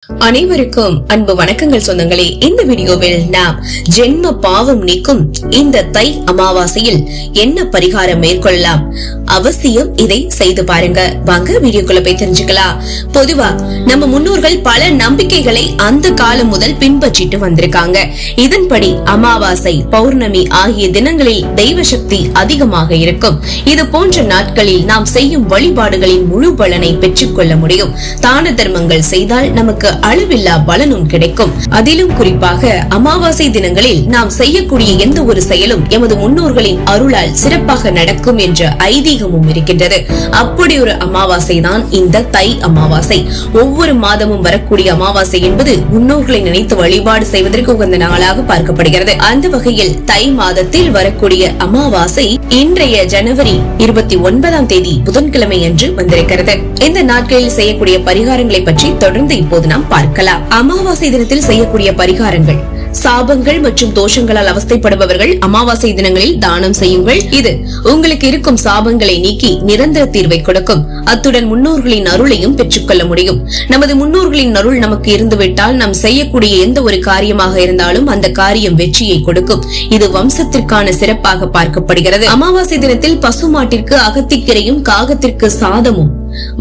அனைவருக்கும் அன்பு வணக்கங்கள் சொந்தங்களே. இந்த வீடியோவில் நாம் ஜென்ம பாவம் நீக்கும் இந்த தை அமாவாசையில் என்ன பரிகாரம் மேற்கொள்ளலாம், அவசியம் இதை செய்து பாருங்க. வாங்க வீடியோக்குள்ள போய் தெரிஞ்சுக்கலாம். பொதுவா நம்ம முன்னோர்கள் பல நம்பிக்கைகளை அந்த காலம் முதல் பின்பற்றிட்டு வந்திருக்காங்க. இதன்படி அமாவாசை, பௌர்ணமி ஆகிய தினங்களில் தெய்வ சக்தி அதிகமாக இருக்கும். இது போன்ற நாட்களில் நாம் செய்யும் வழிபாடுகளின் முழு பலனை பெற்றுக் கொள்ள முடியும். தான தர்மங்கள் செய்தால் நமக்கு அளவில்லா பலனும் கிடைக்கும். அதிலும் குறிப்பாக அமாவாசை தினங்களில் நாம் செய்யக்கூடிய எந்த ஒரு செயலும் எமது முன்னோர்களின் அருளால் சிறப்பாக நடக்கும் என்ற ஐதீகமும் இருக்கின்றது. அப்படி ஒரு அமாவாசை தான் இந்த தை அமாவாசை. ஒவ்வொரு மாதமும் வரக்கூடிய அமாவாசை என்பது முன்னோர்களை நினைத்து வழிபாடு செய்வதற்கு உகந்த நாளாக பார்க்கப்படுகிறது. அந்த வகையில் தை மாதத்தில் வரக்கூடிய அமாவாசை இன்றைய ஜனவரி 29ஆம் தேதி புதன்கிழமை அன்று வந்திருக்கிறது. இந்த நாட்களில் செய்யக்கூடிய பரிகாரங்களை பற்றி தொடர்ந்து இப்போது நாம் பார்க்கலாம். அமாவாசை தினத்தில் செய்யக்கூடிய பரிகாரங்கள். சாபங்கள் மற்றும் தோஷங்களால் அவஸ்தைப்படுபவர்கள் அமாவாசை தினங்களில் தானம் செய்யுங்கள். இது உங்களுக்கு இருக்கும் சாபங்களை நீக்கி நிரந்தர தீர்வை கொடுக்கும். அத்துடன் முன்னோர்களின் அருளையும் பெற்றுக்கொள்ள முடியும். நமது முன்னோர்களின் அருள் நமக்கு இருந்துவிட்டால் நாம் செய்யக்கூடிய எந்த ஒரு காரியமாக இருந்தாலும் அந்த காரியம் வெற்றியை கொடுக்கும். இது வம்சத்திற்கான சிறப்பாக பார்க்கப்படுகிறது. அமாவாசை தினத்தில் பசுமாட்டிற்கு அகத்திக்கீரையும் காகத்திற்கு சாதமும்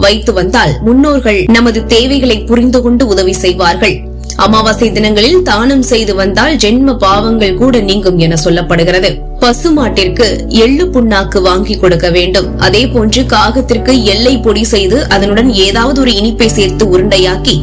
வைத்து வந்தால் முன்னோர்கள் நமது தேவைகளை புரிந்து கொண்டு உதவி செய்வார்கள். அமாவாசை தினங்களில் தானம் செய்து வந்தால் ஜென்ம பாவங்கள் கூட நீங்கும் என சொல்லப்படுகிறது. பசுமாட்டிற்கு எள்ளு புண்ணாக்கு வாங்கி கொடுக்க வேண்டும். அதே போன்று காகத்திற்கு எல்லை பொடி செய்து அதனுடன் ஏதாவது ஒரு இனிப்பை சேர்த்து உருண்டையாக்கி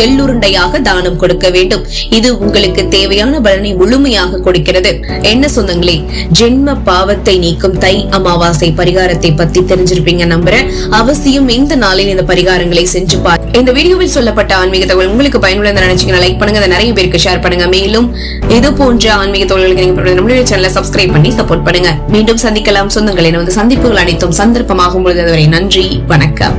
எள்ளுருண்டையாக தானம் கொடுக்க வேண்டும். இது உங்களுக்கு தேவையான பலனை முழுமையாக கொடுக்கிறது. என்ன சொந்தங்களே, ஜென்ம பாவத்தை நீக்கும் தை அமாவாசை பரிகாரத்தை பத்தி தெரிஞ்சிருப்பீங்க நம்புறேன். அவசியம் இந்த நாளில் இந்த பரிகாரங்களை செஞ்சு பார். இந்த வீடியோவில் சொல்லப்பட்ட ஆன்மீக தகவல் உங்களுக்கு பயனுள்ள நினைச்சீங்கன்னா லைக் பண்ணுங்க, நிறைய பேருக்கு ஷேர் பண்ணுங்க. மேலும் இது போன்ற ஆன்மீக தகவல்களுக்கு நீங்க நம்மளுடைய சேனலை சப்ஸ்கிரைப் பண்ணி சப்போர்ட் பண்ணுங்க. மீண்டும் சந்திக்கலாம் சொந்தங்களே. நமது சந்திப்புகள் அனைத்தும் சந்தர்ப்பமாகும் பொழுது அதுவரை நன்றி, வணக்கம்.